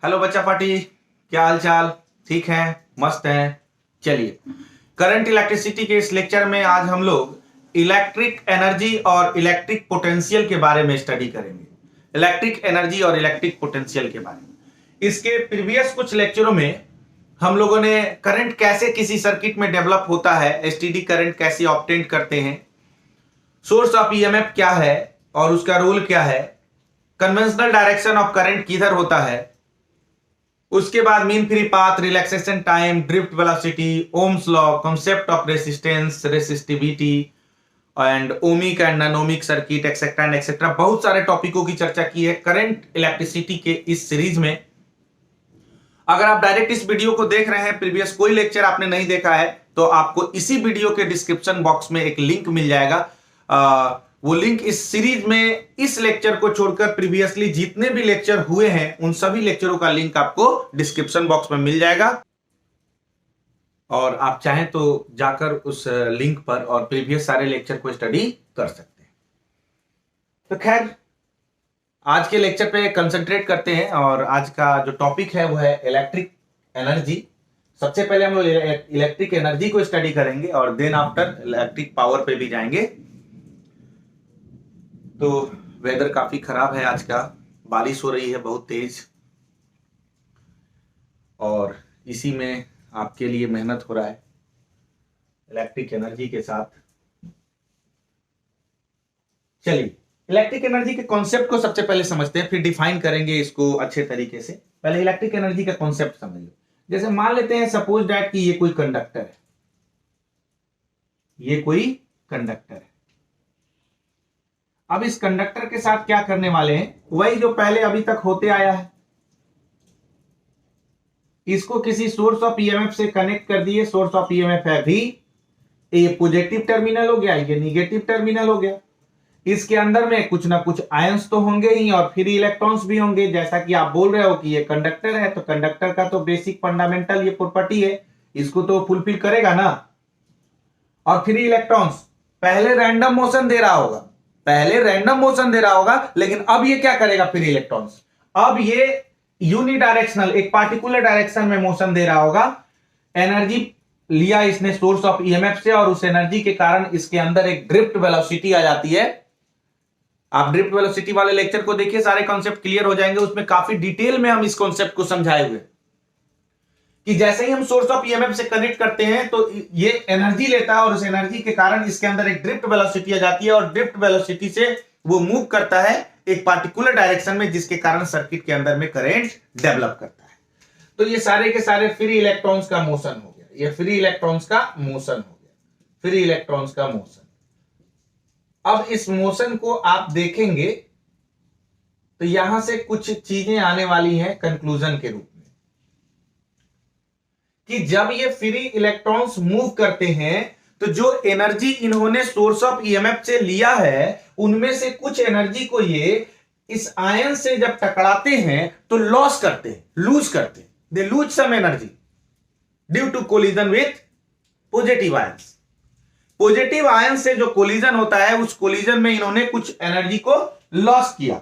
Hello बच्चा party, क्या हाल चाल? ठीक है, मस्त है। चलिए, करंट इलेक्ट्रिसिटी के इस लेक्चर में आज हम लोग इलेक्ट्रिक एनर्जी और इलेक्ट्रिक पोटेंशियल के बारे में स्टडी करेंगे। इलेक्ट्रिक एनर्जी और इलेक्ट्रिक पोटेंशियल के बारे में इसके प्रीवियस कुछ लेक्चरों में हम लोगों ने करंट कैसे किसी सर्किट में डेवलप होता है, एसटीडी करंट कैसे ऑब्टेन करते हैं, सोर्स ऑफ ईएमएफ क्या है और उसका रोल क्या है, कन्वेंशनल डायरेक्शन ऑफ करंट किधर होता है, उसके बाद mean free path, relaxation time, drift velocity, Ohm's law, concept of resistance, resistivity and ohmic and non ohmic circuit etcetera and etcetera. बहुत सारे टॉपिकों की चर्चा की है करंट इलेक्ट्रिसिटी के इस सीरीज में। अगर आप डायरेक्ट इस वीडियो को देख रहे हैं, प्रीवियस कोई लेक्चर आपने नहीं देखा है, तो आपको इसी वीडियो के डिस्क्रिप्शन बॉक्स में एक लिंक मिल जाएगा। वो लिंक इस सीरीज में इस लेक्चर को छोड़कर प्रीवियसली जितने भी लेक्चर हुए हैं उन सभी लेक्चरों का लिंक आपको डिस्क्रिप्शन बॉक्स में मिल जाएगा और आप चाहें तो जाकर उस लिंक पर और प्रीवियस सारे लेक्चर को स्टडी कर सकते हैं। तो खैर, आज के लेक्चर पे कंसंट्रेट करते हैं और आज का जो टॉपिक है वो है इलेक्ट्रिक एनर्जी। सबसे पहले हम लोग इलेक्ट्रिक एनर्जी को स्टडी करेंगे और देन आफ्टर इलेक्ट्रिक पावर पे भी जाएंगे। तो वेदर काफी खराब है आज का, बारिश हो रही है बहुत तेज और इसी में आपके लिए मेहनत हो रहा है इलेक्ट्रिक एनर्जी के साथ। चलिए, इलेक्ट्रिक एनर्जी के कॉन्सेप्ट को सबसे पहले समझते हैं, फिर डिफाइन करेंगे इसको अच्छे तरीके से। पहले इलेक्ट्रिक एनर्जी का कॉन्सेप्ट समझ लो। जैसे मान लेते हैं सपोज दैट कि ये कोई कंडक्टर है, ये कोई कंडक्टर है। अब इस कंडक्टर के साथ क्या करने वाले हैं, वही जो पहले अभी तक होते आया है। इसको किसी सोर्स ऑफ ईएमएफ से कनेक्ट कर दिए। सोर्स ऑफ ईएमएफ है V, ये पॉजिटिव टर्मिनल हो गया, ये निगेटिव टर्मिनल हो गया। इसके अंदर में कुछ ना कुछ आयंस तो होंगे ही और फ्री इलेक्ट्रॉन्स भी होंगे। जैसा कि आप बोल रहे हो कि ये कंडक्टर है, तो कंडक्टर का तो बेसिक फंडामेंटल ये प्रॉपर्टी है, इसको तो फुलफिल करेगा ना। और फ्री इलेक्ट्रॉन्स पहले रैंडम मोशन दे रहा होगा, लेकिन अब ये क्या करेगा, फ्री इलेक्ट्रॉन्स अब ये यूनिडायरेक्शनल एक पार्टिकुलर डायरेक्शन में मोशन दे रहा होगा। एनर्जी लिया इसने सोर्स ऑफ ईएमएफ से और उस एनर्जी के कारण इसके अंदर एक ड्रिफ्ट वेलोसिटी आ जाती है। आप ड्रिफ्ट वेलोसिटी वाले लेक्चर को देखिए, सारे कॉन्सेप्ट क्लियर हो जाएंगे। उसमें काफी डिटेल में हम इस कॉन्सेप्ट को समझाए हुए कि जैसे ही हम सोर्स ऑफ ईएमएफ से कनेक्ट करते हैं तो ये एनर्जी लेता है और उस एनर्जी के कारण इसके अंदर एक ड्रिफ्ट वेलोसिटी आ जाती है और ड्रिफ्ट वेलोसिटी से वो मूव करता है एक पार्टिकुलर डायरेक्शन में, जिसके कारण सर्किट के अंदर में करंट डेवलप करता है। तो ये सारे के सारे फ्री इलेक्ट्रॉन्स का मोशन हो गया, ये फ्री इलेक्ट्रॉन्स का मोशन हो गया, फ्री इलेक्ट्रॉन्स का मोशन। अब इस मोशन को आप देखेंगे तो यहां से कुछ चीजें आने वाली हैं कंक्लूजन के रूप में कि जब ये फ्री इलेक्ट्रॉन्स मूव करते हैं तो जो एनर्जी इन्होंने सोर्स ऑफ ईएमएफ से लिया है उनमें से कुछ एनर्जी को ये इस आयन से जब टकराते हैं तो लॉस करते हैं, लूज करते हैं। They lose some energy due to collision with positive ions. Positive ion से जो कोलिजन होता है उस कोलिजन में इन्होंने कुछ एनर्जी को लॉस किया,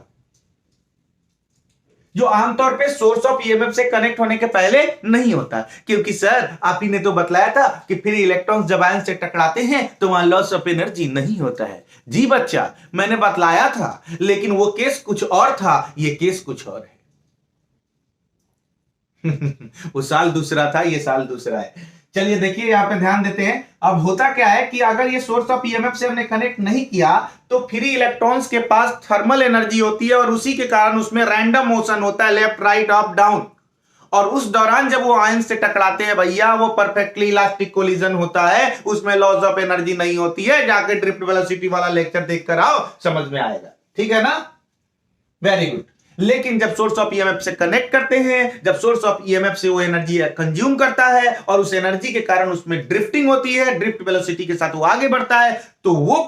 जो आमतौर पे सोर्स ऑफ ईएमएफ से कनेक्ट होने के पहले नहीं होता। क्योंकि सर आप ही ने तो बतलाया था कि फ्री इलेक्ट्रॉन्स जब आयन से टकराते हैं तो वहां लॉस ऑफ एनर्जी नहीं होता है। जी बच्चा, मैंने बतलाया था, लेकिन वो केस कुछ और था, ये केस कुछ और है। वो साल दूसरा था, ये साल दूसरा है। चलिए देखिए, यहां पे ध्यान देते हैं। अब होता क्या है कि अगर ये सोर्स ऑफ ईएमएफ से हमने कनेक्ट नहीं किया तो फ्री इलेक्ट्रॉन्स के पास थर्मल एनर्जी होती है और उसी के कारण उसमें रैंडम मोशन होता है, लेफ्ट राइट अप डाउन। और उस दौरान जब वो आयन से टकराते हैं भैया, वो परफेक्टली इलास्टिक कोलिजन होता है, उसमें लॉस ऑफ एनर्जी नहीं होती है। जाके ड्रिफ्ट वेलोसिटी वाला लेक्चर देख कर आओ, समझ में आएगा। ठीक है ना, वेरी गुड। लेकिन जब सोर्स ऑफ ईएमएफ से कनेक्ट करते हैं, जब सोर्स ऑफ ईएमएफ से वो एनर्जी कंज्यूम करता है और उस एनर्जी के कारण उसमें ड्रिफ्टिंग होती है, ड्रिफ्ट वेलोसिटी के साथ वो आगे बढ़ता है, तो वो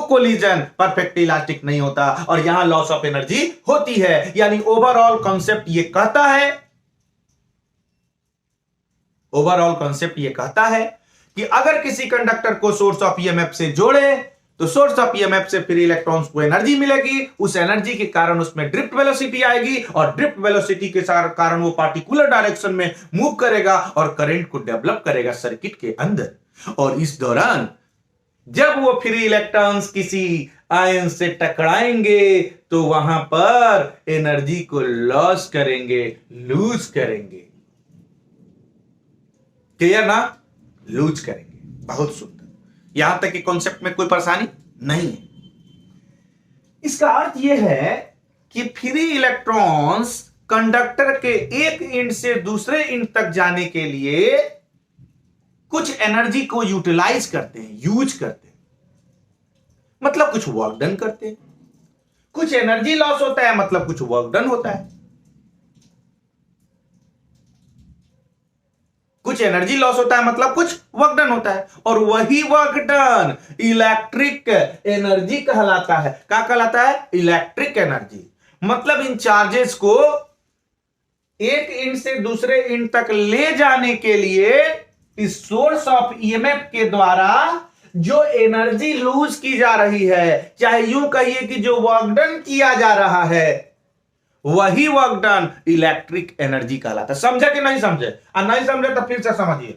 कोलिजन परफेक्टली इलास्टिक नहीं होता और यहां लॉस ऑफ एनर्जी होती है। यानी ओवरऑल कॉन्सेप्ट ये कहता है कि अगर किसी कंडक्टर को सोर्स ऑफ ईएमएफ से जोड़े तो सोर्स ऑफ ईएमएफ से फ्री इलेक्ट्रॉन्स को एनर्जी मिलेगी, उस एनर्जी के कारण उसमें ड्रिफ्ट वेलोसिटी आएगी और ड्रिफ्ट वेलोसिटी के कारण वो पार्टिकुलर डायरेक्शन में मूव करेगा और करंट को डेवलप करेगा सर्किट के अंदर। और इस दौरान जब वो फ्री इलेक्ट्रॉन्स किसी आयन से टकराएंगे तो वहां पर एनर्जी को लॉस करेंगे, लूज करेंगे। क्लियर ना? लूज करेंगे। बहुत सुंदर। यहां तक कि कॉन्सेप्ट में कोई परेशानी नहीं है। इसका अर्थ यह है कि फ्री इलेक्ट्रॉन्स कंडक्टर के एक एंड से दूसरे एंड तक जाने के लिए कुछ एनर्जी को यूटिलाइज करते हैं, यूज करते हैं, मतलब कुछ वर्क डन करते हैं। कुछ एनर्जी लॉस होता है, मतलब कुछ वर्क डन होता है। कुछ एनर्जी लॉस होता है, मतलब कुछ वर्क डन होता है। और वही वर्क डन इलेक्ट्रिक एनर्जी कहलाता है। क्या कहलाता है? Electric energy. मतलब इन चार्जेस को एक एंड से दूसरे एंड तक ले जाने के लिए इस सोर्स ऑफ ईएमएफ के द्वारा जो एनर्जी लूज की जा रही है, चाहे यूं कहिए कि जो वर्क डन किया जा रहा है, वही वर्क डन इलेक्ट्रिक एनर्जी कहलाता है। समझे कि नहीं समझे? और नहीं समझे तो फिर से समझिए,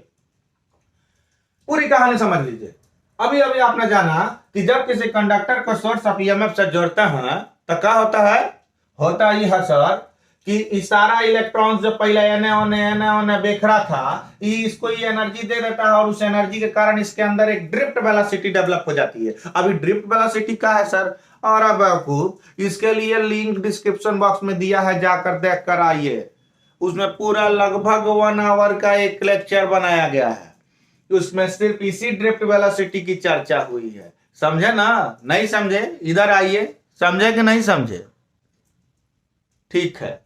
पूरी कहानी समझ लीजिए। अभी अभी आपने जाना कि जब किसी कंडक्टर को सोर्स ऑफ ईएमएफ से जोड़ते हैं तो क्या होता है? होता ही है सर कि इस सारा इलेक्ट्रॉन्स जो पहले एने ओने बिखरा था, इसको ये एनर्जी दे देता है और उस एनर्जी के कारण इसके अंदर एक ड्रिफ्ट वेलोसिटी डेवलप हो जाती है। अभी ड्रिफ्ट वेलोसिटी क्या है सर? और अब इसके लिए लिंक डिस्क्रिप्शन बॉक्स में दिया है, जाकर देख कर आइए। उसमें पूरा लगभग 1 आवर का एक लेक्चर बनाया गया है, उसमें सिर्फ इसी ड्रिफ्ट वेलोसिटी की चर्चा हुई है। समझे ना? नहीं समझे? इधर आइए। समझे कि नहीं समझे? ठीक है।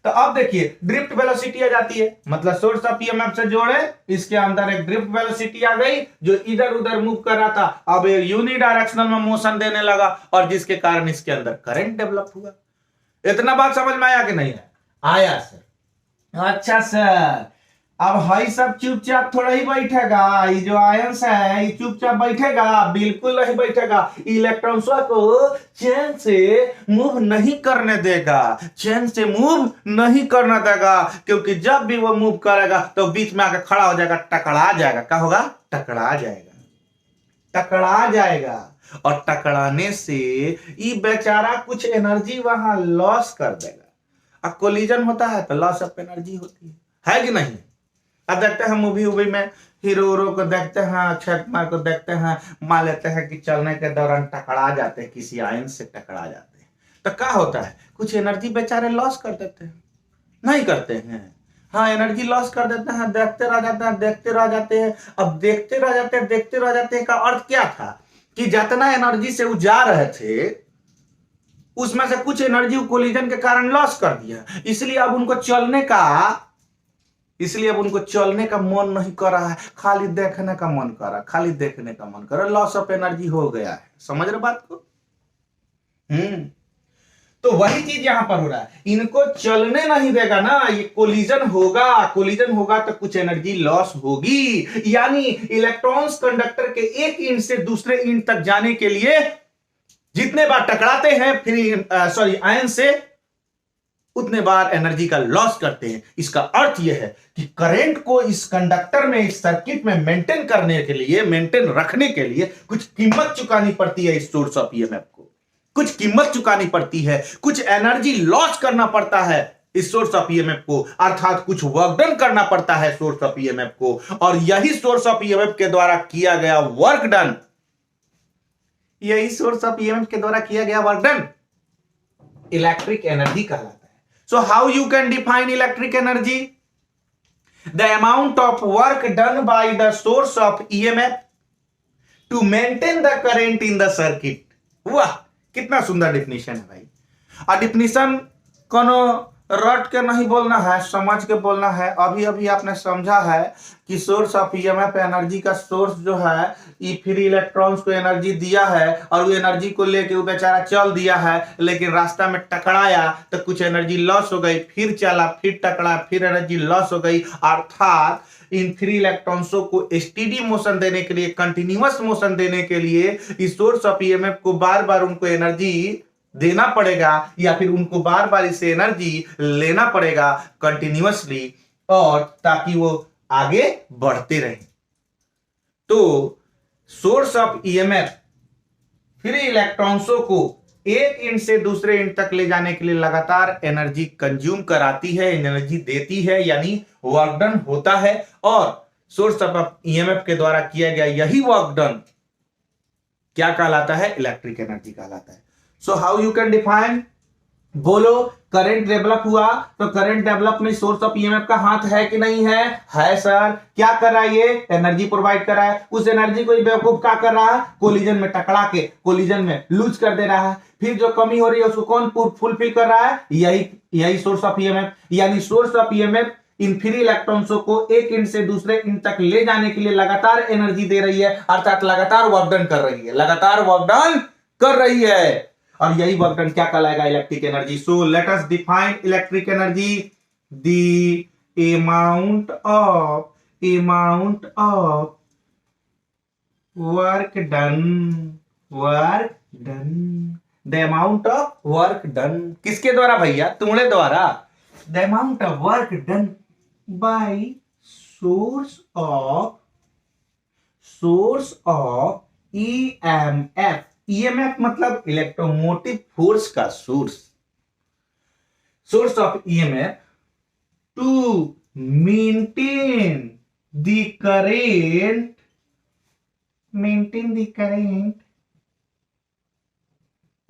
तो अब देखिए ड्रिफ्ट वेलोसिटी आ जाती है, मतलब सोर्स ऑफ ईएमएफ से जोड़े, इसके अंदर एक ड्रिफ्ट वेलोसिटी आ गई जो इधर उधर मूव कर रहा था, अब यूनिडायरेक्शनल में मोशन देने लगा और जिसके कारण इसके अंदर करंट डेवलप हुआ। इतना बात समझ में आया कि नहीं है? आया सर। अच्छा सर, अब हाई सब चुपचाप थोड़ा ही बैठेगा, ये जो आयंस है ये चुपचाप बैठेगा? बिल्कुल नहीं बैठेगा। इलेक्ट्रॉन्स को चैन से मूव नहीं करने देगा, चैन से मूव नहीं करने देगा, क्योंकि जब भी वो मूव करेगा तो बीच में आकर खड़ा हो जाएगा, टकरा जाएगा। क्या होगा? टकरा जाएगा, टकरा जाएगा। और टकराने से ये बेचारा कुछ एनर्जी वहां लॉस कर देगा। अब कोलिजन होता है तो लॉस ऑफ एनर्जी होती है कि नहीं? अब देखते हैं मूवी में हीरो को देखते हैं, अक्षय कुमार को देखते हैं, मान लेते हैं कि चलने के दौरान टकरा जाते हैं, किसी आयन से टकरा जाते हैं, तो क्या होता है? कुछ एनर्जी बेचारे लॉस कर देते हैं। नहीं करते हैं? हाँ, एनर्जी लॉस कर देते हैं, देखते रह जाते हैं, देखते रह जाते हैं। अब देखते रह जाते हैं, देखते रह जाते हैं का अर्थ क्या था? कि जितना एनर्जी से वो जा रहे थे उसमें से कुछ एनर्जी कोलिजन के कारण लॉस कर दिया, इसलिए अब उनको चलने का मन नहीं कर रहा है, खाली देखने का मन कर रहा है, खाली देखने का मन कर रहा है। लॉस ऑफ एनर्जी हो गया है। समझ रहे बात को? तो वही चीज यहां पर हो रहा है, इनको चलने नहीं देगा ना, ये कोलिजन होगा तो कुछ एनर्जी लॉस होगी। यानी इलेक्ट्रॉन्स कंडक्टर के एक एंड से दूसरे एंड तक जाने के लिए जितने बार टकराते हैं आयन से, उतने बार एनर्जी का लॉस करते हैं। इसका अर्थ यह है कि करंट को इस कंडक्टर में, इस सर्किट में मेंटेन रखने के लिए कुछ कीमत चुकानी पड़ती है। इस सोर्स ऑफ ईएमएफ को कुछ कीमत चुकानी पड़ती है, कुछ एनर्जी लॉस करना पड़ता है इस सोर्स ऑफ ईएमएफ को, अर्थात कुछ वर्क डन करना पड़ता है सोर्स ऑफ ईएमएफ को। और यही सोर्स ऑफ ईएमएफ के द्वारा किया गया वर्क डन, इलेक्ट्रिक एनर्जी कहलाता है। So how you can define electric energy? The amount of work done by the source of EMF to maintain the current in the circuit. वाह, कितना सुंदर definition है भाई। और डिफिनेशन कोनो रट के नहीं बोलना है, समझ के बोलना है। अभी अभी आपने समझा है कि सोर्स ऑफ ईएमएफ एनर्जी का सोर्स जो है ये फ्री इलेक्ट्रॉन्स को एनर्जी दिया है और वो एनर्जी को लेके वो बेचारा चल दिया है, लेकिन रास्ता में टकराया तो कुछ एनर्जी लॉस हो गई, फिर चला, फिर टकरा, फिर एनर्जी लॉस हो गई। अर्थात इन फ्री इलेक्ट्रॉन्सों को स्टेडी मोशन देने के लिए, कंटिन्यूअस मोशन देने के लिए इस सोर्स ऑफ ईएमएफ को बार बार उनको एनर्जी देना पड़ेगा या फिर उनको बार बार इससे एनर्जी लेना पड़ेगा कंटिन्यूअसली, और ताकि वो आगे बढ़ते रहे। तो सोर्स ऑफ ईएमएफ फ्री इलेक्ट्रॉन्सों को एक इंड से दूसरे इंड तक ले जाने के लिए लगातार एनर्जी कंज्यूम कराती है, एनर्जी देती है, यानी वर्क डन होता है। और सोर्स ऑफ ईएमएफ के द्वारा किया गया यही वर्क डन क्या कहलाता है? इलेक्ट्रिक एनर्जी कहलाता है। सो हाउ यू कैन डिफाइन? बोलो, करंट डेवलप हुआ तो करंट डेवलप में सोर्स ऑफ ईएमएफ का हाथ है कि नहीं है? है सर। क्या कर रहा है? ये एनर्जी प्रोवाइड कर रहा है। उस एनर्जी को बेवकूफ क्या कर रहा है? कोलिजन में टकरा के कोलिजन में लूज कर दे रहा है। फिर जो कमी हो रही है उसको कौन फुलफिल कर रहा है? यही सोर्स ऑफ ईएमएफ। यानी सोर्स ऑफ ईएमएफ इन फ्री इलेक्ट्रॉन्सों को एक इंड से दूसरे इंड तक ले जाने के लिए लगातार एनर्जी दे रही है, अर्थात लगातार वर्क डन कर रही है, लगातार वर्क डन कर रही है। और यही वर्क डन क्या कहलाएगा? Electric energy. So let us define electric energy. The amount of work done, the amount of work done किसके द्वारा भैया? तुम्हारे द्वारा। The amount of work done by source of EMF. EMF मतलब इलेक्ट्रोमोटिव फोर्स का source of EMF to maintain the current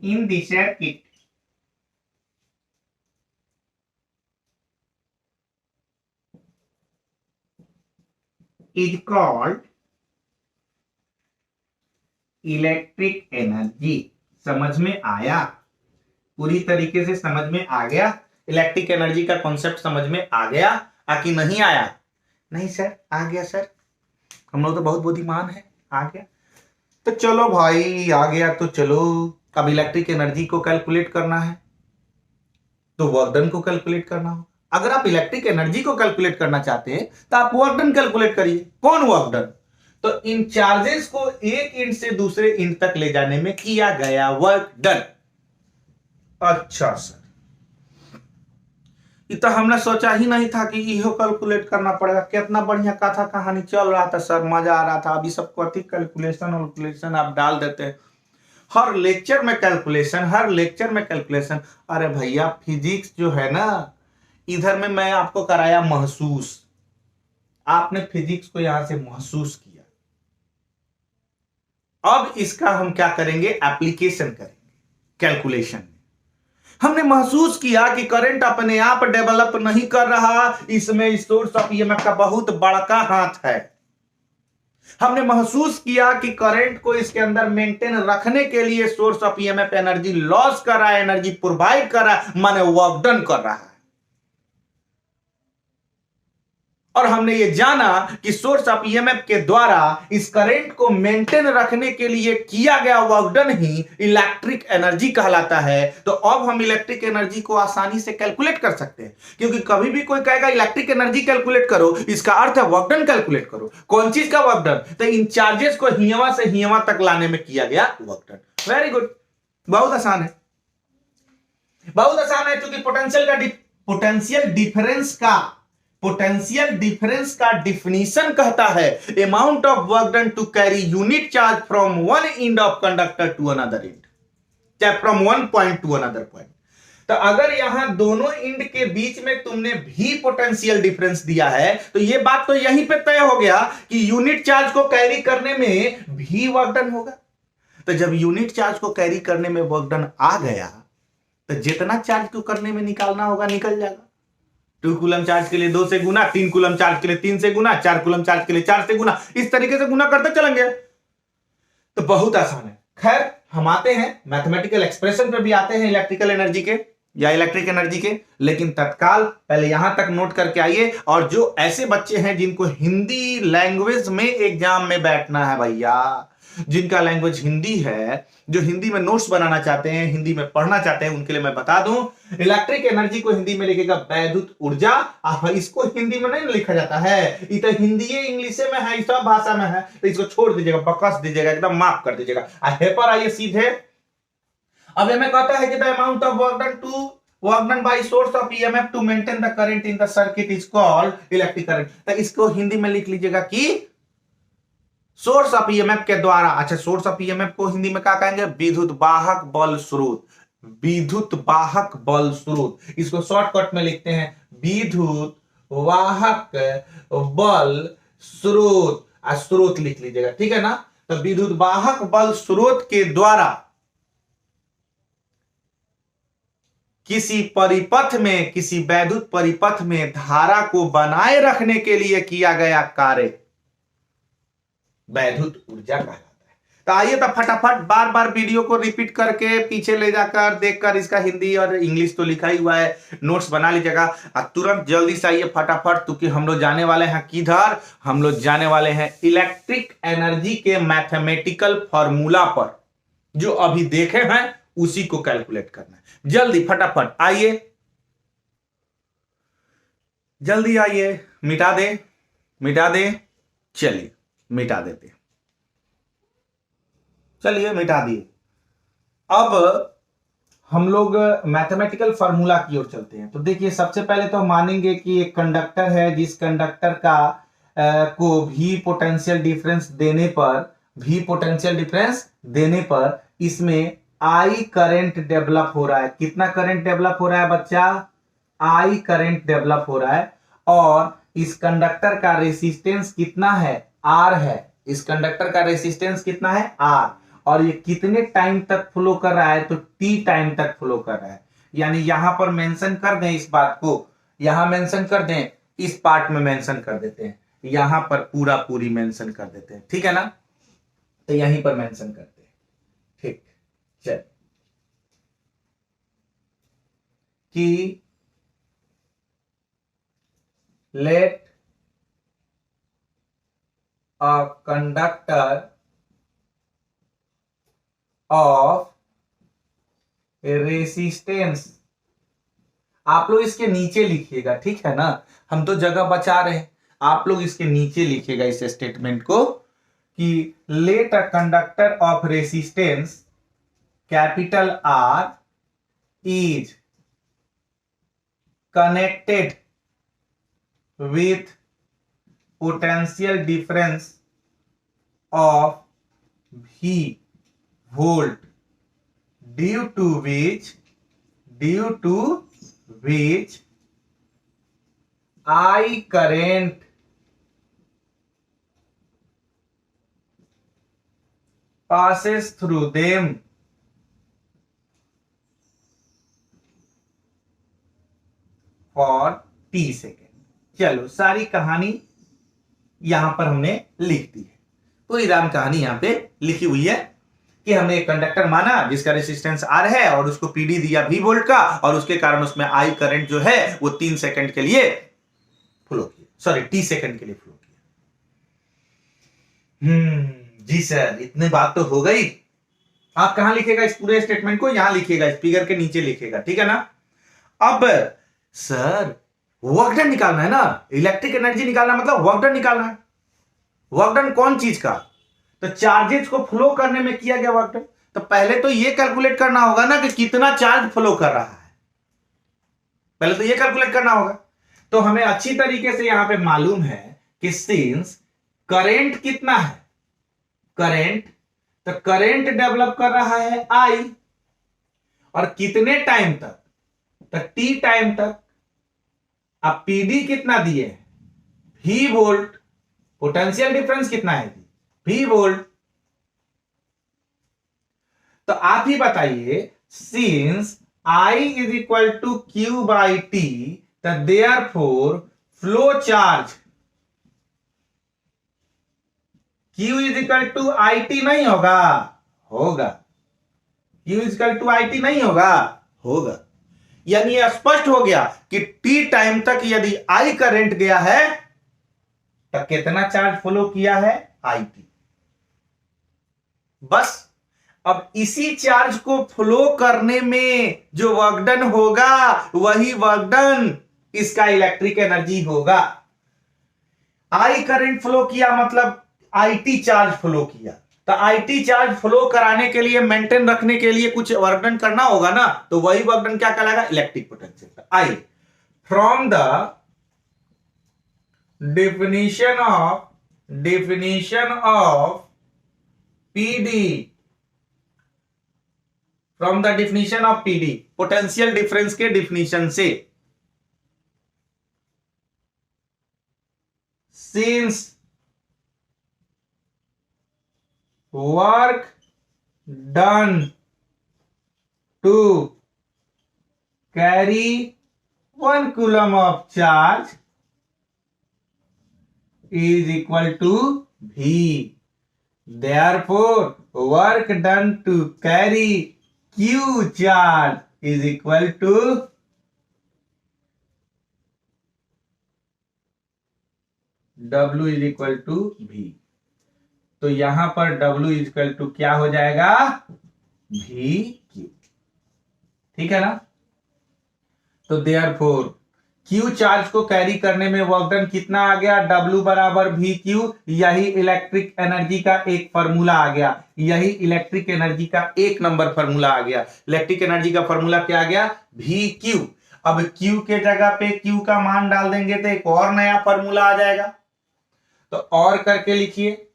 in the circuit is called electric energy. समझ में आया? पूरी तरीके से समझ में आ गया? इलेक्ट्रिक एनर्जी का कॉन्सेप्ट समझ में आ गया कि नहीं आया? नहीं सर, आ गया सर, हम लोग तो बहुत बुद्धिमान है, आ गया। तो चलो भाई, आ गया तो चलो। अब इलेक्ट्रिक एनर्जी को कैलकुलेट करना है तो वर्क डन को कैलकुलेट करना होगा। अगर आप इलेक्ट्रिक एनर्जी को कैलकुलेट करना चाहते हैं तो आप वर्क डन कैलकुलेट करिए। कौन वर्क डन? तो इन चार्जेस को एक इंड से दूसरे इंड तक ले जाने में किया गया वर्क डन। अच्छा सर, ये तो हमने सोचा ही नहीं था कि इहो कैलकुलेट करना पड़ेगा। कितना बढ़िया कथा कहानी चल रहा था सर, मजा आ रहा था। अभी सबको अधिक कैलकुलेशन आप डाल देते हैं, हर लेक्चर में कैलकुलेशन। अरे भैया, फिजिक्स जो है ना, इधर में मैं आपको कराया महसूस, आपने फिजिक्स को यहां से महसूस किया। अब इसका हम क्या करेंगे? एप्लीकेशन करेंगे कैलकुलेशन में। हमने महसूस किया कि करंट अपने आप डेवलप नहीं कर रहा, इसमें सोर्स ऑफ ईएमएफ का बहुत बड़ा हाथ है। हमने महसूस किया कि करंट को इसके अंदर मेंटेन रखने के लिए source of EMF energy loss कर रहा है, एनर्जी प्रोवाइड कर रहा है, माने वर्क डन कर रहा है। और हमने ये जाना कि सोर्स ऑफ ईएमएफ के द्वारा इस करंट को मेंटेन रखने के लिए किया गया वर्क डन ही इलेक्ट्रिक एनर्जी कहलाता है। तो अब हम इलेक्ट्रिक एनर्जी को आसानी से कैलकुलेट कर सकते हैं, क्योंकि कभी भी कोई कहेगा इलेक्ट्रिक एनर्जी कैलकुलेट करो, इसका अर्थ है वर्क डन कैलकुलेट करो। कौन चीज का वर्क डन? तो इन चार्जेस को हियवा से हियवा तक लाने में किया गया वर्क डन। वेरी गुड, बहुत आसान है, क्योंकि पोटेंशियल डिफरेंस का डिफिनीशन कहता है amount of work done to carry unit charge from one end of conductor to another end, चाहे from one point to another point. तो अगर यहां दोनों एंड के बीच में तुमने भी पोटेंशियल डिफरेंस दिया है, तो यह बात तो यहीं पे तय हो गया कि यूनिट चार्ज को कैरी करने में भी वर्क डन होगा। तो जब यूनिट चार्ज को कैरी करने में वर्क डन आ गया, तो जितना चार्ज को करने में निकालना होगा निकल जाएगा। 2 कूलम चार्ज के लिए 2 से गुना, 3 कूलम चार्ज के लिए 3 से गुना, 4 कूलम चार्ज के लिए 4 से गुना, इस तरीके से गुना करते चलेंगे। तो बहुत आसान है। खैर, हम आते हैं मैथमेटिकल एक्सप्रेशन पे भी आते हैं इलेक्ट्रिकल एनर्जी के। या इलेक्ट्रिक एनर्जी के। लेकिन तत्काल पहले यहां तक नोट करके आइए। और जो ऐसे बच्चे हैं जिनको हिंदी लैंग्वेज में एग्जाम में बैठना है भैया, जिनका लैंग्वेज हिंदी है, जो हिंदी में नोट्स बनाना चाहते हैं, हिंदी में पढ़ना चाहते हैं, उनके लिए मैं बता दूं, इलेक्ट्रिक एनर्जी को हिंदी में लिखेगा वैद्युत ऊर्जा। इसको हिंदी में नहीं लिखा जाता है, ये तो हिंदी इंग्लिश में है, सब भाषा में है, तो इसको छोड़ दीजिएगा, बकस दीजिएगा, एकदम माफ कर दीजिएगा। पर आइए सीधे, अब हमें कहता है कि the amount of work done by source of EMF to maintain the current in the circuit is called electric current. तो इसको हिंदी में लिख लीजिएगा कि सोर्स ऑफ ईएमएफ के द्वारा, अच्छा सोर्स ऑफ ईएमएफ को हिंदी में क्या कहेंगे, विद्युत वाहक बल स्रोत, विद्युत वाहक बल स्रोत। इसको शॉर्टकट में लिखते हैं विद्युत वाहक बल स्रोत, स्रोत लिख लीजिएगा, ठीक है ना। तो विद्युत वाहक बल स्रोत के द्वारा किसी परिपथ में, किसी वैद्युत परिपथ में धारा को बनाए रखने के लिए किया गया कार्य वैद्युत ऊर्जा कहलाता है। तो आइए तो फटाफट बार बार वीडियो को रिपीट करके पीछे ले जाकर देखकर इसका हिंदी और इंग्लिश तो लिखा ही हुआ है, नोट्स बना लीजिएगा। तुरंत जल्दी से आइए फटाफट, क्योंकि हम लोग जाने वाले हैं किधर, हम लोग जाने वाले हैं इलेक्ट्रिक एनर्जी के मैथमेटिकल फॉर्मूला पर। जो अभी देखे हैं उसी को कैलकुलेट करना है। जल्दी फटाफट आइए, जल्दी आइए, मिटा दे, मिटा दे, चलिए मिटा देते, चलिए मिटा दिए। अब हम लोग मैथमेटिकल फार्मूला की ओर चलते हैं। तो देखिए सबसे पहले तो हम मानेंगे कि एक कंडक्टर है, जिस कंडक्टर का को भी पोटेंशियल डिफरेंस देने पर, भी पोटेंशियल डिफरेंस देने पर इसमें आई करंट डेवलप हो रहा है। कितना करंट डेवलप हो रहा है बच्चा, आई करंट डेवलप हो रहा है। और इस कंडक्टर का रेसिस्टेंस कितना है, आर है। इस कंडक्टर का रेसिस्टेंस कितना है, आर। और ये कितने टाइम तक फ्लो कर रहा है, तो टी टाइम तक फ्लो कर रहा है। यानी यहां पर मेंशन कर दें इस बात को, यहां मेंशन कर दें, इस पार्ट में मेंशन कर देते हैं, यहां पर पूरा पूरी मेंशन कर देते हैं, ठीक है ना। तो यहीं पर मेंशन करते हैं, ठीक। चल कि late a conductor of resistance, आप लोग इसके नीचे लिखिएगा, ठीक है ना, हम तो जगह बचा रहे हैं, आप लोग इसके नीचे लिखिएगा इस स्टेटमेंट को कि let a conductor of resistance capital R is connected with potential difference of V volt due to which I current passes through them for t second। चलो सारी कहानी यहां पर हमने लिख दी है, पूरी राम कहानी यहां पे लिखी हुई है कि हमने एक कंडक्टर माना जिसका रेसिस्टेंस आर है और उसको पीडी दिया वी वोल्ट का, और उसके कारण उसमें आई करंट जो है वो 3 सेकंड के लिए फ्लो किया, सॉरी टी सेकंड के लिए फ्लो किया। जी सर, इतनी बात तो हो गई। आप कहां लिखेगा इस पूरे स्टेटमेंट को, यहां लिखेगा, इस फिगर के नीचे लिखेगा, ठीक है ना। अब सर वर्क डन निकालना है ना, इलेक्ट्रिक एनर्जी निकालना मतलब वर्क डन निकालना है। वर्क डन कौन चीज का, तो चार्जेस को फ्लो करने में किया गया वर्क डन। तो पहले तो ये कैलकुलेट करना होगा ना कि कितना चार्ज फ्लो कर रहा है, पहले तो ये कैलकुलेट करना होगा। तो हमें अच्छी तरीके से यहां पे मालूम है कि सिंस करंट कितना है, करंट, तो करंट डेवलप कर रहा है आई, और कितने टाइम तक, तो टी टाइम तक। अब पीडी कितना दिए, भी वोल्ट, पोटेंशियल डिफरेंस कितना है, भी वोल्ट। तो आप ही बताइए, since I is equal to Q by T, therefore flow charge Q is equal to I T नहीं होगा, होगा, Q is equal to I T नहीं होगा, होगा। यानी यह स्पष्ट हो गया कि टी टाइम तक यदि आई करंट गया है तो कितना चार्ज फ्लो किया है, आई टी। बस अब इसी चार्ज को फ्लो करने में जो वर्क डन होगा वही वर्क डन इसका इलेक्ट्रिक एनर्जी होगा। आई करंट फ्लो किया मतलब आईटी चार्ज फ्लो किया, तो आईटी चार्ज फ्लो कराने के लिए, मेंटेन रखने के लिए कुछ वर्क डन करना होगा ना, तो वही वर्क डन क्या कहलाएगा, electric potential. I from the definition of PD, from the definition of PD, potential difference के डिफिनीशन से, since work done to carry 1 coulomb of charge is equal to V. Therefore, work done to carry Q charge is equal to W is equal to V. तो यहां पर W is equal to क्या हो जाएगा, VQ। ठीक है ना। तो therefore Q चार्ज को कैरी करने में वर्क डन कितना आ गया, W बराबर VQ। यही इलेक्ट्रिक एनर्जी का एक फॉर्मूला आ गया, यही इलेक्ट्रिक एनर्जी का एक नंबर फॉर्मूला आ गया। इलेक्ट्रिक एनर्जी का फॉर्मूला क्या आ गया, VQ। अब Q के जगह पे Q का मान डाल देंगे तो एक और नया फॉर्मूला आ जाएगा। तो और करके लिखिए,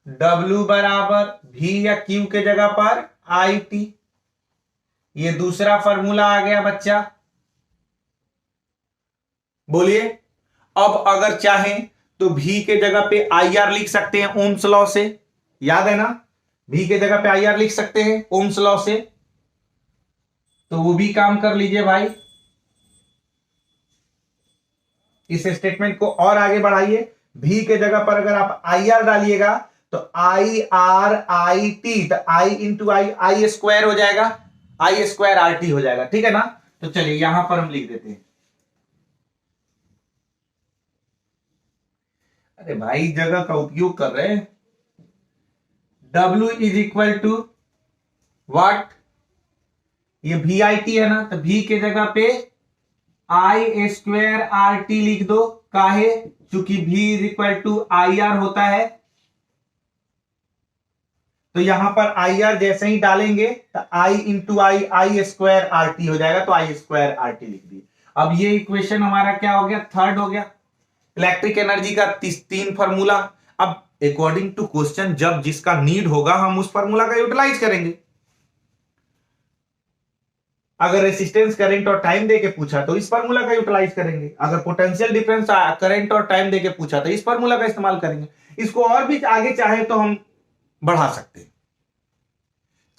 W बराबर V या Q के जगह पर IT। ये दूसरा फॉर्मूला आ गया बच्चा। बोलिए, अब अगर चाहें तो V के जगह पे IR लिख सकते हैं ओम्स लॉ से, याद है ना, V के जगह पे IR लिख सकते हैं ओम्स लॉ से, तो वो भी काम कर लीजिए भाई। इस स्टेटमेंट को और आगे बढ़ाइए, V के जगह पर अगर आप IR डालिएगा तो IR IT, तो I इंटू आई स्क्वायर हो जाएगा, I स्क्वायर RT हो जाएगा। ठीक है ना। तो चलिए यहां पर हम लिख देते हैं, अरे भाई जगह का उपयोग कर रहे हैं। W is equal to what, ये VIT है ना, तो V के जगह पे I स्क्वायर RT लिख दो। काहे, चूंकि V is equal to IR होता है, तो यहां पर IR जैसे ही डालेंगे तो I into I square RT हो जाएगा, तो I स्क्वायर RT लिख दिए। अब ये इक्वेशन हमारा क्या हो गया, थर्ड हो गया। इलेक्ट्रिक एनर्जी का 3 फॉर्मूला। अब अकॉर्डिंग टू क्वेश्चन जब जिसका नीड होगा हम उस फॉर्मूला का यूटिलाइज करेंगे। अगर रेसिस्टेंस, करंट और टाइम देके पूछा तो इस फॉर्मूला का यूटिलाइज करेंगे। अगर पोटेंशियल डिफरेंस, करंट और टाइम देके पूछा तो इस फॉर्मूला का इस्तेमाल करेंगे। इसको और भी आगे चाहे तो हम बढ़ा सकते हैं,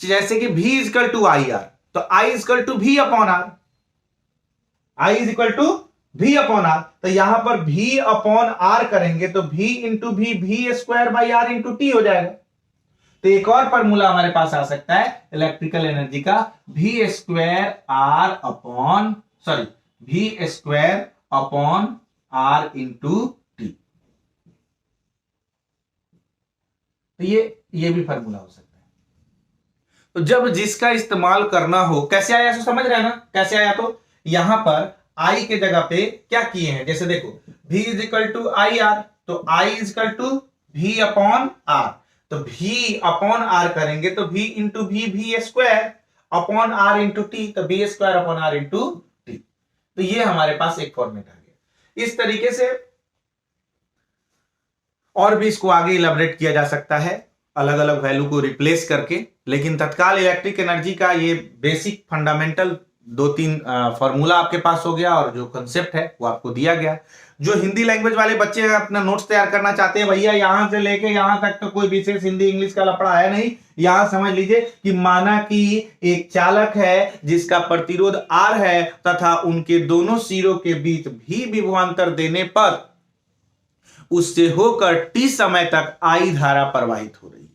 जैसे कि V इजकल टू IR, तो I is equal to V upon R, I is equal to V upon R। तो यहां पर V अपॉन R करेंगे तो V into V square by R into T हो जाएगा। तो एक और फॉर्मूला हमारे पास आ सकता है इलेक्ट्रिकल एनर्जी का, V square upon R into T। तो ये भी फॉर्मूला हो सकता है। तो जब जिसका इस्तेमाल करना हो, कैसे आया तो समझ रहे हैं ना, कैसे आया, तो यहां पर I के जगह पे क्या किए हैं, जैसे देखो V is equal to IR, तो I is equal to V upon R, तो V अपॉन R करेंगे तो V into V square upon R into T, तो V square upon R into T। तो ये हमारे पास एक फॉर्मेट आ गया। इस तरीके से और भी इसको आगे इलैबोरेट किया जा सकता है, अलग अलग वैल्यू को रिप्लेस करके, लेकिन तत्काल इलेक्ट्रिक एनर्जी का ये बेसिक फंडामेंटल 2-3 फॉर्मूला आपके पास हो गया, और जो कंसेप्ट है वो आपको दिया गया। जो हिंदी लैंग्वेज वाले बच्चे अपना नोट्स तैयार करना चाहते हैं, भैया यहां से लेके यहां तक तो कोई विशेष हिंदी इंग्लिश का लफड़ा है नहीं। यहां समझ लीजिए कि माना कि एक चालक है जिसका प्रतिरोध R है तथा उनके दोनों सिरों के बीच भी विभवांतर देने पर उससे होकर T समय तक I धारा प्रवाहित हो रही है।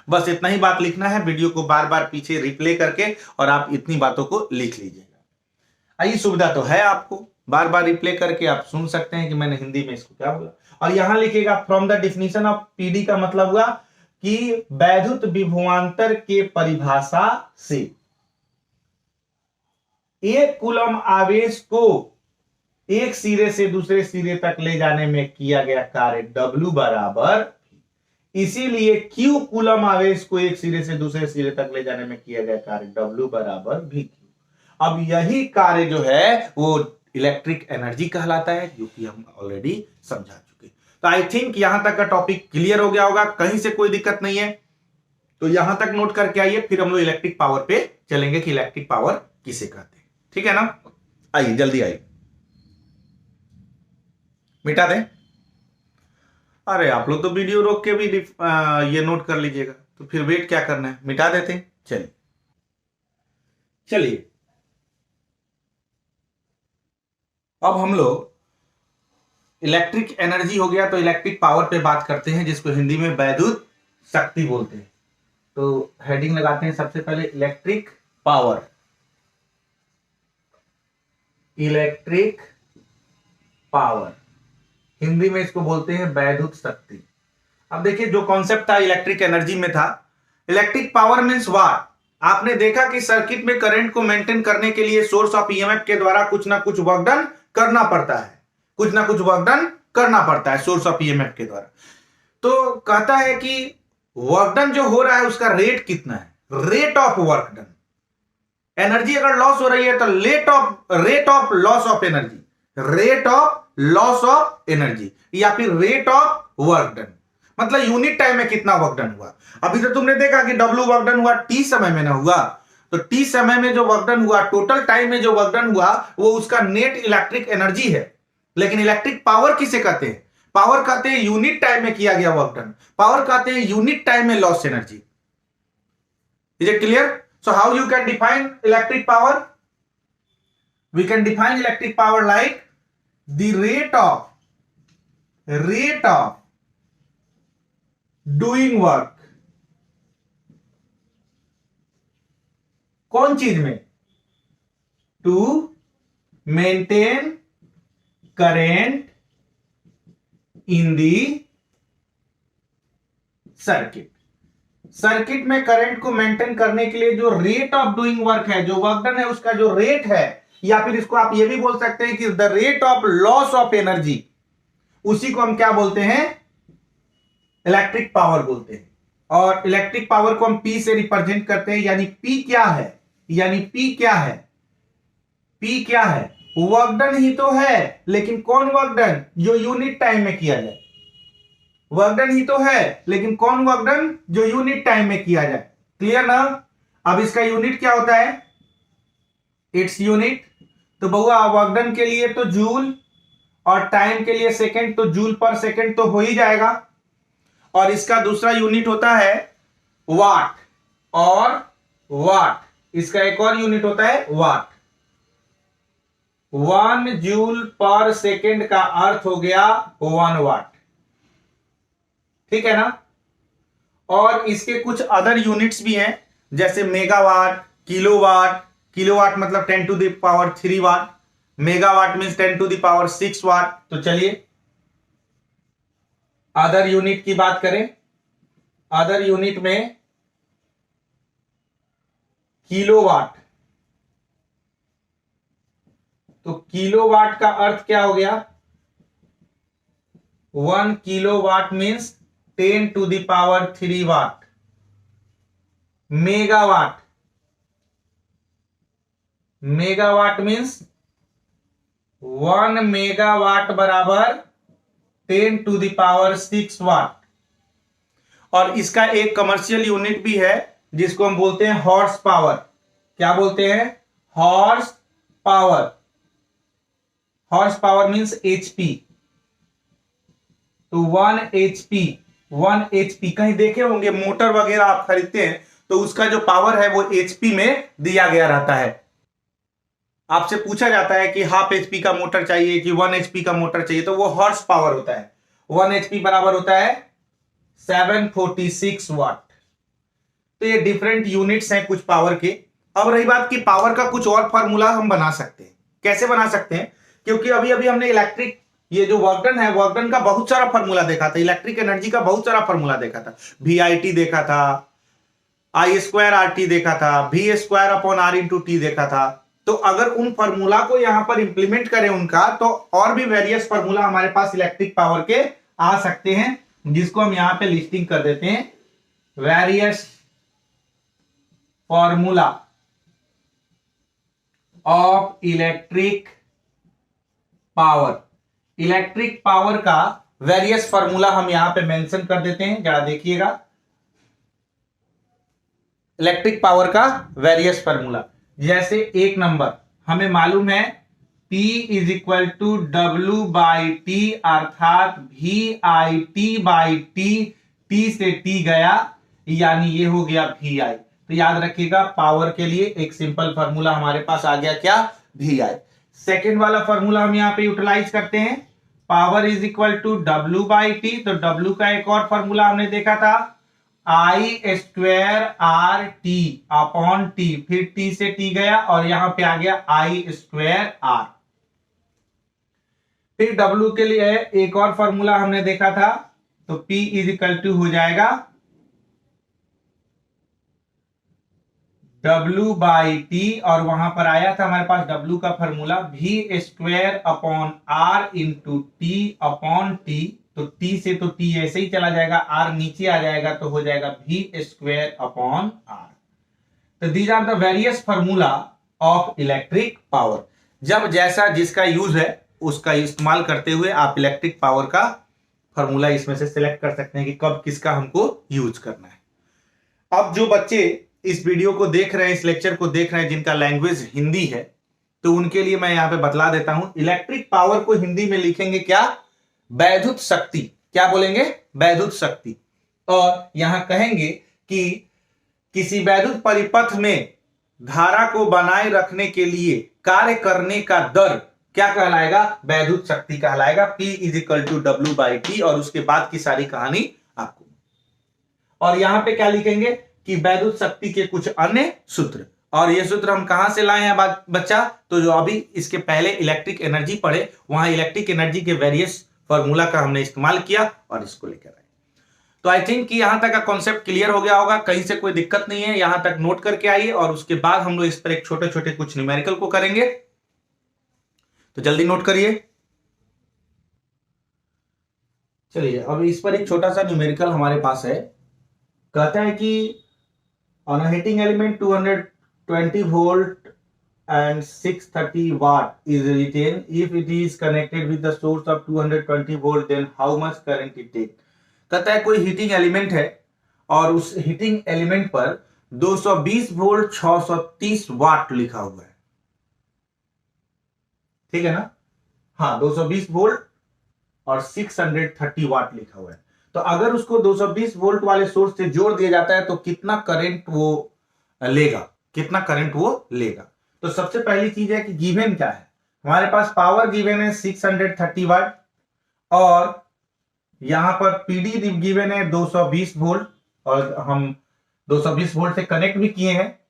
बस इतना ही बात लिखना है, वीडियो को बार बार पीछे रिप्ले करके, और आप इतनी बातों को लिख लीजिएगा। ये सुविधा तो है आपको, बार बार रिप्ले करके आप सुन सकते हैं कि मैंने हिंदी में इसको क्या बोला। और यहां लिखिएगा from the definition of PD का मतलब हुआ कि वैद्युत विभवांतर के परिभाषा से एक कूलम आवेश को एक सिरे से दूसरे सिरे तक ले जाने में किया गया कार्य W बराबर, इसीलिए Q कूलम आवेश को एक सिरे से दूसरे सिरे तक ले जाने में किया गया कार्य W बराबर VQ। अब यही कार्य जो है वो इलेक्ट्रिक एनर्जी कहलाता है, जो कि हम ऑलरेडी समझा चुके। तो आई थिंक यहां तक का टॉपिक क्लियर हो गया होगा, कहीं से कोई दिक्कत नहीं है। तो यहां तक नोट करके आइए, फिर हम लोग इलेक्ट्रिक पावर पे चलेंगे कि इलेक्ट्रिक पावर किसे कहते हैं। ठीक है ना, आइए जल्दी आइए, मिटा दें। अरे आप लोग तो वीडियो रोक के भी ये नोट कर लीजिएगा, तो फिर वेट क्या करना है, मिटा देते हैं। चलिए चलिए, अब हम लोग इलेक्ट्रिक एनर्जी हो गया तो इलेक्ट्रिक पावर पे बात करते हैं, जिसको हिंदी में वैद्युत शक्ति बोलते हैं। तो हेडिंग लगाते हैं सबसे पहले electric power. Electric power Hindi में इसको बोलते हैं वैद्युत शक्ति। अब देखिए, जो कॉन्सेप्ट था इलेक्ट्रिक एनर्जी में था, इलेक्ट्रिक पावर मींस व्हाट। आपने देखा कि सर्किट में करंट को मेंटेन करने के लिए सोर्स ऑफ ईएमएफ के द्वारा कुछ ना कुछ वर्क डन करना पड़ता है, कुछ ना कुछ वर्क डन करना पड़ता है सोर्स ऑफ ईएमएफ के द्वारा। तो कहता है कि वर्क डन जो हो रहा है उसका रेट कितना है, rate of work done. Energy अगर लॉस हो रही है तो rate of loss of energy, rate of loss of energy, या फिर रेट ऑफ वर्क डन, मतलब यूनिट टाइम में कितना वर्क डन हुआ। अभी तो तुमने देखा कि W वर्क डन हुआ T समय में ना हुआ, तो T समय में जो वर्क डन हुआ, टोटल टाइम में जो वर्क डन हुआ, वो उसका नेट इलेक्ट्रिक एनर्जी है। लेकिन इलेक्ट्रिक पावर किसे कहते हैं, पावर कहते हैं यूनिट टाइम में किया गया वर्क डन, पावर कहते हैं यूनिट टाइम में loss energy. Is it clear? So how you can define electric power? We can define electric power like the rate of doing work। कौन चीज में? to maintain current in the circuit. Circuit में current को maintain करने के लिए जो rate of doing work है, जो वर्क डन है, उसका जो रेट है, या फिर इसको आप ये भी बोल सकते हैं कि the rate of loss of energy, उसी को हम क्या बोलते हैं, इलेक्ट्रिक पावर बोलते हैं। और इलेक्ट्रिक पावर को हम P से रिप्रेजेंट करते हैं, यानी P क्या है, P क्या है, वर्क डन ही तो है, लेकिन कौन वर्क डन, जो यूनिट टाइम में किया जाए। वर्क डन ही तो है, लेकिन कौन वर्क डन, जो यूनिट टाइम में किया जाए। क्लियर ना? अब इसका यूनिट क्या होता है, इट्स यूनिट। तो बहुआ वर्क डन के लिए तो जूल, और टाइम के लिए सेकंड, तो जूल पर सेकंड तो हो ही जाएगा। और इसका दूसरा यूनिट होता है वाट, और वाट, इसका एक और यूनिट होता है वाट। 1 जूल पर सेकंड का अर्थ हो गया 1 वाट। ठीक है ना? और इसके कुछ अदर यूनिट्स भी हैं, जैसे मेगावाट, किलोवाट। किलोवाट मतलब 10 to the power 3 watt, megawatt means 10 to the power 6 watt. तो चलिए अदर यूनिट की बात करें। अदर यूनिट में किलोवाट, तो किलोवाट का अर्थ क्या हो गया, 1 kilowatt means 10 to the power 3 watt. Megawatt, megawatt means 1 megawatt बराबर 10 टू द पावर 6 वाट। और इसका एक कमर्शियल यूनिट भी है, जिसको हम बोलते हैं हॉर्स पावर। क्या बोलते हैं? Horse power. Horse power means HP। तो 1 HP, कहीं देखे होंगे मोटर वगैरह आप खरीदते हैं तो उसका जो पावर है वो HP में दिया गया रहता है। आपसे पूछा जाता है कि हाफ HP का मोटर चाहिए कि 1 HP का मोटर चाहिए, तो वो हॉर्स पावर होता है। 1 HP बराबर होता है 746 वाट। तो ये डिफरेंट यूनिट्स हैं कुछ पावर के। अब रही बात कि पावर का कुछ और फार्मूला हम बना सकते हैं। कैसे बना सकते हैं, क्योंकि अभी अभी हमने इलेक्ट्रिक ये जो वर्क डन है, वर्क डन का बहुत सारा फॉर्मूला देखा था, इलेक्ट्रिक एनर्जी का बहुत सारा फॉर्मूला देखा था, VIT देखा था, I²RT देखा था, V²/R/T देखा था। तो अगर उन फॉर्मूला को यहां पर इंप्लीमेंट करें उनका, तो और भी वेरियस फॉर्मूला हमारे पास इलेक्ट्रिक पावर के आ सकते हैं, जिसको हम यहां पे लिस्टिंग कर देते हैं, various formula of electric power. Electric power का वेरियस फॉर्मूला हम यहां पे मेंशन कर देते हैं, जरा देखिएगा, इलेक्ट्रिक पावर का वेरियस फॉर्मूला। जैसे एक नंबर हमें मालूम है P is equal to W/T, अर्थात VIT/T, T से T गया यानी ये हो गया VI। तो याद रखिएगा पावर के लिए एक सिंपल फॉर्मूला हमारे पास आ गया, क्या, VI। सेकेंड वाला फॉर्मूला हम यहां पे यूटिलाइज करते हैं, power is equal to W/T। तो W का एक और फॉर्मूला हमने देखा था, I²RT अपॉन T, फिर T से T गया और यहां पे आ गया I²R। फिर W के लिए एक और फॉर्मूला हमने देखा था, तो P इज इक्वल टू हो जाएगा W/T, और वहां पर आया था हमारे पास W का formula V²/R into T upon T। तो T से तो T ऐसे ही चला जाएगा, R नीचे आ जाएगा, तो हो जाएगा V²/R। तो these are the various formula of electric power. जब जैसा जिसका यूज है उसका इस्तेमाल करते हुए आप इलेक्ट्रिक पावर का फॉर्मूला इसमें से सिलेक्ट कर सकते हैं कि कब किसका हमको यूज करना है। अब जो बच्चे इस वीडियो को देख रहे हैं, इस लेक्चर को देख रहे हैं, जिनका लैंग्वेज हिंदी है, तो उनके लिए मैं यहां पे बतला देता हूं, इलेक्ट्रिक पावर को हिंदी में लिखेंगे क्या, वैद्युत शक्ति। क्या बोलेंगे, वैद्युत शक्ति। और यहां कहेंगे कि किसी वैद्युत परिपथ में धारा को बनाए रखने के लिए कार्य करने का दर क्या कहलाएगा, वैद्युत शक्ति कहलाएगा। P is equal to W/T, और उसके बाद की सारी कहानी आपको। और यहां पे क्या लिखेंगे कि वैद्युत शक्ति के कुछ अन्य सूत्र, और ये सूत्र हम कहां से लाए हैं बच्चा, तो जो अभी इसके पहले इलेक्ट्रिक एनर्जी पढ़े वहां इलेक्ट्रिक एनर्जी के वेरियस फॉर्मूला का हमने इस्तेमाल किया और इसको लेकर आए। तो आई थिंक कि यहां तक का कॉन्सेप्ट क्लियर हो गया होगा, कहीं से कोई दिक्कत नहीं है, यहां तक नोट करके आइए, और उसके बाद हम लोग इस पर एक छोटे छोटे कुछ न्यूमेरिकल को करेंगे, तो जल्दी नोट करिए। चलिए अब इस पर एक छोटा सा न्यूमेरिकल हमारे पास है, कहता है कि on a heating element 220 volt and 630 watt is retained. If it is connected with the source of 220 volt, then how much current it take? कहता है कोई हीटिंग एलिमेंट है और उस हीटिंग एलिमेंट पर 220 वोल्ट 630 वाट लिखा हुआ है, ठीक है ना, हाँ 220 वोल्ट और 630 वाट लिखा हुआ है। तो अगर उसको 220 वोल्ट वाले सोर्स से जोड़ दिया जाता है तो कितना करंट वो लेगा, कितना करंट वो लेगा। तो सबसे पहली चीज है कि गिवन क्या है, हमारे पास पावर गिवन है 630 वाट, और यहां पर पीडी गिवन है 220 वोल्ट, और हम 220 वोल्ट से कनेक्ट भी किए हैं,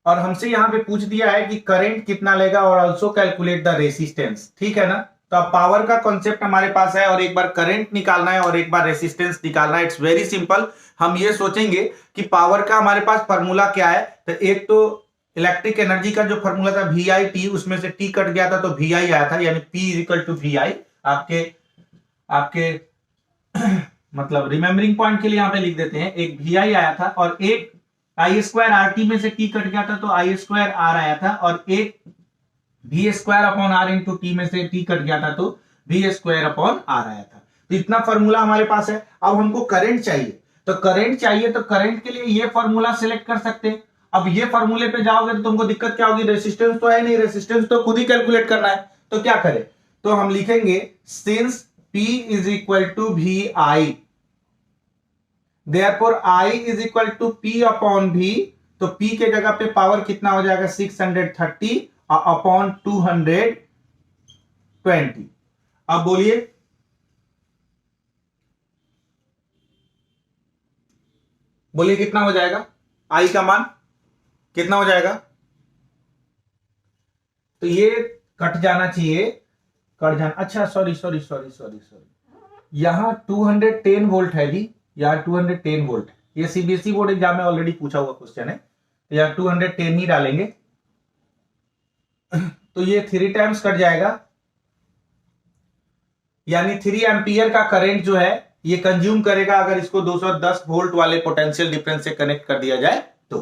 और हमसे यहां पे पूछ दिया है कि करंट कितना लेगा और ऑल्सो कैलकुलेट द रेसिस्टेंस, ठीक है ना। तो अब पावर का कॉन्सेप्ट हमारे पास है, और एक बार करंट निकालना है और एक बार रेसिस्टेंस निकालना है। It's very simple. हम ये सोचेंगे कि पावर का हमारे पास फॉर्मूला क्या है, तो एक तो इलेक्ट्रिक एनर्जी का जो फॉर्मूला था VIT, उसमें से T कट गया था तो VI आया था, यानी P is equal to VI। आपके मतलब रिमेम्बरिंग पॉइंट के लिए यहां पे लिख देते हैं, एक VI आया था और एक I²RT में से T कट गया था तो I²R आया था, और एक V²/R इंटू T में से T कट गया था तो V²/R आया था। तो इतना फॉर्मूला हमारे पास है। अब हमको करंट चाहिए, तो करंट के लिए ये फॉर्मूला सिलेक्ट कर सकते हैं। अब ये फॉर्मूले पे जाओगे तो तुमको दिक्कत क्या होगी, रेसिस्टेंस तो है नहीं, रेसिस्टेंस तो खुद ही कैलकुलेट करना है। तो क्या करें, तो हम लिखेंगे since P is equal to VI, therefore I is equal to P upon V। तो P के जगह पे पावर कितना हो जाएगा 630 अपॉन 220। अब बोलिए, कितना हो जाएगा, I का मान कितना हो जाएगा, तो ये कट जाना चाहिए, कट जाना, अच्छा sorry sorry sorry sorry sorry, यहां 210 वोल्ट है जी, यहाँ 210 वोल्ट, ये सीबीएसई बोर्ड एग्जाम में ऑलरेडी पूछा हुआ क्वेश्चन है, तो यहाँ 210 ही डालेंगे, तो ये 3 टाइम्स कट जाएगा, यानी 3 एम्पियर का करंट जो है ये कंज्यूम करेगा अगर इसको 210 वोल्ट वाले पोटेंशियल डिफरेंस से कनेक्ट कर दिया जाए तो।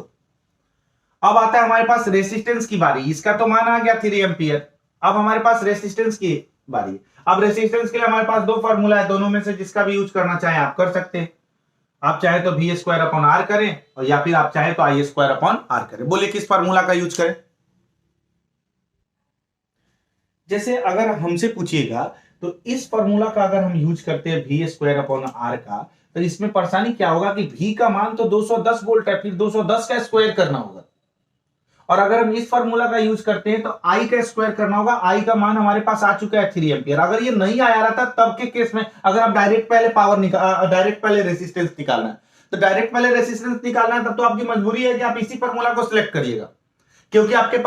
अब आता है हमारे पास रेसिस्टेंस की बारी, इसका तो मान आ गया 3 एम्पियर, अब हमारे पास रेसिस्टेंस की बारी। अब रेसिस्टेंस के लिए हमारे पास 2 फार्मूला है, दोनों में से जिसका भी यूज करना चाहे आप कर सकते हैं। आप चाहे तो वी स्क्वायर अपॉन आर करें और या फिर आप चाहे तो आई स्क्वायर अपॉन आर करें। बोले किस फार्मूला का यूज करें? जैसे अगर हमसे पूछिएगा तो इस फार्मूला का अगर हम यूज करते हैं वी स्क्वायर अपॉन आर का, तो इसमें परेशानी क्या होगा कि v का मान तो 210 वोल्ट है, फिर 210 का स्क्वायर करना होगा, और अगर हम इस फार्मूला का यूज करते हैं तो I का स्क्वायर करना होगा। I का मान हमारे पास आ चुका है 3 एम्पियर। अगर ये नहीं आया रहा था तब के केस में अगर आप डायरेक्ट पहले रेसिस्टेंस निकालना है, तो डायरेक्ट पहले रेसिस्टेंस निकालना है, तब तो आपकी मजबूरी है कि आप इसी फार्मूला को सिलेक्ट करिएगा, क्योंकि आपके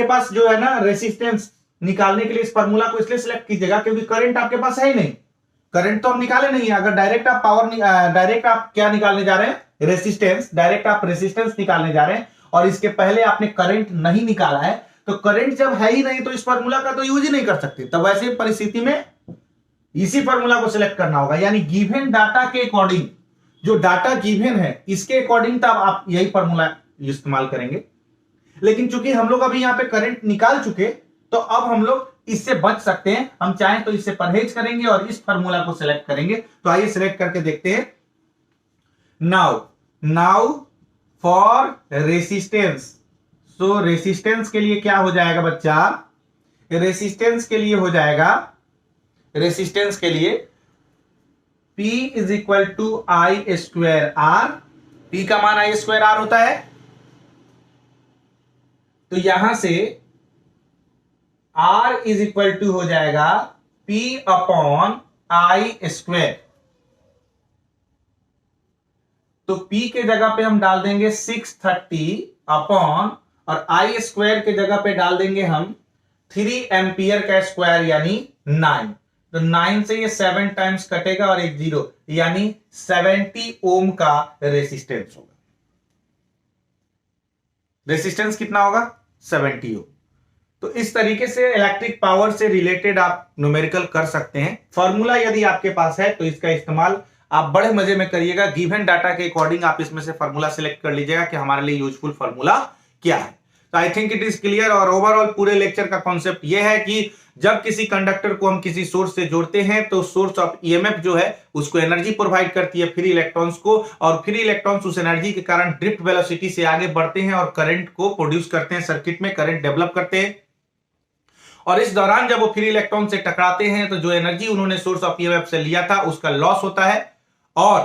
पास जो है ना रेसिस्टेंस निकालने के लिए इस फार्मूला को इसलिए सिलेक्ट कीजिएगा क्योंकि करंट आपके पास है ही नहीं, करंट तो हम निकाले नहीं है। अगर डायरेक्ट आप क्या निकालने जा रहे हैं? रेसिस्टेंस, डायरेक्ट आप रेसिस्टेंस निकालने जा रहे हैं और इसके पहले आपने करंट नहीं निकाला है, तो करंट जब है ही नहीं तो इस फार्मूला का तो यूज ही नहीं कर सकते। तब वैसे परिस्थिति में इसी फार्मूला को सिलेक्ट करना होगा, यानी गिवन डाटा के अकॉर्डिंग, जो डाटा गिवन है इसके अकॉर्डिंग तब आप यही फार्मूला इस्तेमाल करेंगे। लेकिन चूंकि हम लोग अभी यहां पे करंट निकाल चुके, तो अब हम लोग इससे बच सकते हैं, हम चाहें तो इससे परहेज करेंगे और इस फार्मूला को सिलेक्ट करेंगे। तो आइए सिलेक्ट करके देखते हैं। Now for resistance, so resistance के लिए क्या हो जाएगा बच्चा? रेसिस्टेंस के लिए हो जाएगा, रेसिस्टेंस के लिए P is equal to I square R. P का मान आई स्क्वायर आर होता है, तो यहां से R इज इक्वल टू हो जाएगा P अपॉन आई स्क्वायर। तो P के जगह पे हम डाल देंगे 630 अपॉन, और आई स्क्वायर के जगह पे डाल देंगे हम 3 एम्पियर का स्क्वायर यानी 9। तो 9 से ये 7 टाइम्स कटेगा और एक 0, यानी 70 ओम का रेसिस्टेंस होगा। रेसिस्टेंस कितना होगा? 70 ओम। तो इस तरीके से इलेक्ट्रिक पावर से रिलेटेड आप न्यूमेरिकल कर सकते हैं। फॉर्मूला यदि आपके पास है तो इसका इस्तेमाल आप बड़े मजे में करिएगा। गिवन डाटा के अकॉर्डिंग आप इसमें से फॉर्मूला सिलेक्ट कर लीजिएगा कि हमारे लिए यूजफुल फॉर्मूला क्या है। तो I think it is clear. और ओवरऑल पूरे लेक्चर का कॉन्सेप्ट यह है कि जब किसी कंडक्टर को हम किसी सोर्स से जोड़ते हैं तो सोर्स ऑफ ईएमएफ जो है उसको एनर्जी प्रोवाइड करती है फ्री इलेक्ट्रॉन्स को, और फ्री इलेक्ट्रॉन्स उस एनर्जी के कारण ड्रिफ्ट वेलोसिटी से आगे बढ़ते हैं और करंट को प्रोड्यूस करते हैं, सर्किट में करंट डेवलप करते हैं। और इस दौरान जब वो फ्री इलेक्ट्रॉन से टकराते हैं तो जो एनर्जी उन्होंने सोर्स ऑफ ईएमएफ से लिया था उसका लॉस होता है, और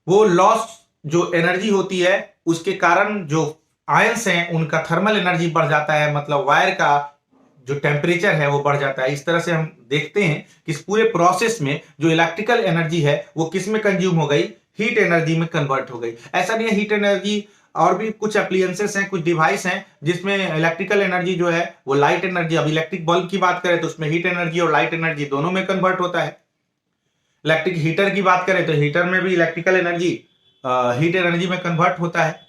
वो लॉस जो एनर्जी होती है उसके कारण जो आयंस हैं उनका थर्मल एनर्जी बढ़ जाता है, मतलब वायर का जो टेम्परेचर है वो बढ़ जाता है। इस तरह से हम देखते हैं कि इस पूरे प्रोसेस में जो इलेक्ट्रिकल एनर्जी है वो किस में कंज्यूम हो गई? हीट एनर्जी में कन्वर्ट हो गई। ऐसा नहीं है, हीट एनर्जी और भी कुछ एप्लियंसेस हैं, कुछ डिवाइस हैं जिसमें इलेक्ट्रिकल एनर्जी जो है वो लाइट एनर्जी, अब इलेक्ट्रिक बल्ब की बात करें तो उसमें हीट एनर्जी और लाइट एनर्जी दोनों में कन्वर्ट होता है। इलेक्ट्रिक हीटर की बात करें तो हीटर में भी इलेक्ट्रिकल एनर्जी हीट एनर्जी में कन्वर्ट होता है।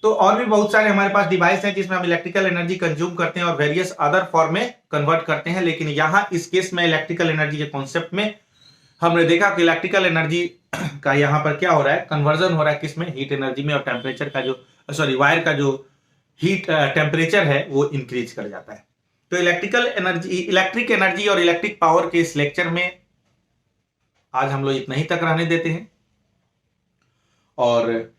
तो और भी बहुत सारे हमारे पास डिवाइस हैं जिसमें हम इलेक्ट्रिकल एनर्जी कंज्यूम करते हैं और वेरियस अदर फॉर्म में कन्वर्ट करते हैं। लेकिन यहां इस केस में इलेक्ट्रिकल एनर्जी के कॉन्सेप्ट में हमने देखा कि इलेक्ट्रिकल एनर्जी का यहां पर क्या हो रहा है? कन्वर्जन हो रहा है किसमें? हीट एनर्जी में। और टेम्परेचर का जो वायर का जो हीट टेम्परेचर है वो इंक्रीज कर जाता है। तो इलेक्ट्रिक एनर्जी और इलेक्ट्रिक पावर के इस लेक्चर में आज हम लोग इतना ही तक रहने देते हैं। और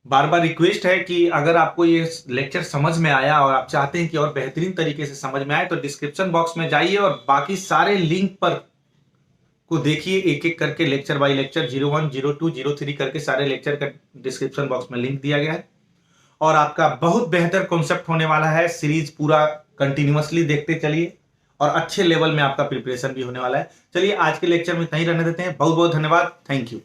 बार बार रिक्वेस्ट है कि अगर आपको ये लेक्चर समझ में आया और आप चाहते हैं कि और बेहतरीन तरीके से समझ में आए तो डिस्क्रिप्शन बॉक्स में जाइए और बाकी सारे लिंक पर को देखिए, एक एक करके लेक्चर बाय लेक्चर 01, 02, 03 करके सारे लेक्चर का डिस्क्रिप्शन बॉक्स में लिंक दिया गया है। और आपका बहुत बेहतर कॉन्सेप्ट होने वाला है। सीरीज पूरा कंटिन्यूअसली देखते चलिए और अच्छे लेवल में आपका प्रिपरेशन भी होने वाला है। चलिए आज के लेक्चर में इतना ही रहने देते हैं। बहुत बहुत धन्यवाद। Thank you.